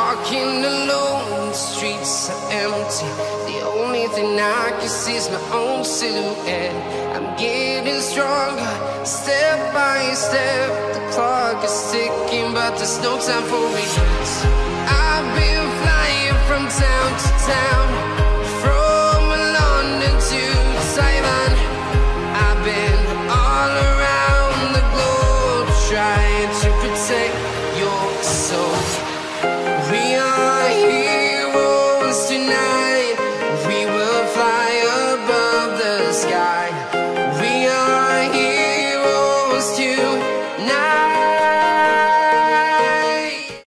walking alone, the streets are empty. The only thing I can see is my own silhouette. I'm getting stronger, step by step. The clock is ticking, but there's no time for me. I've been flying from town to town.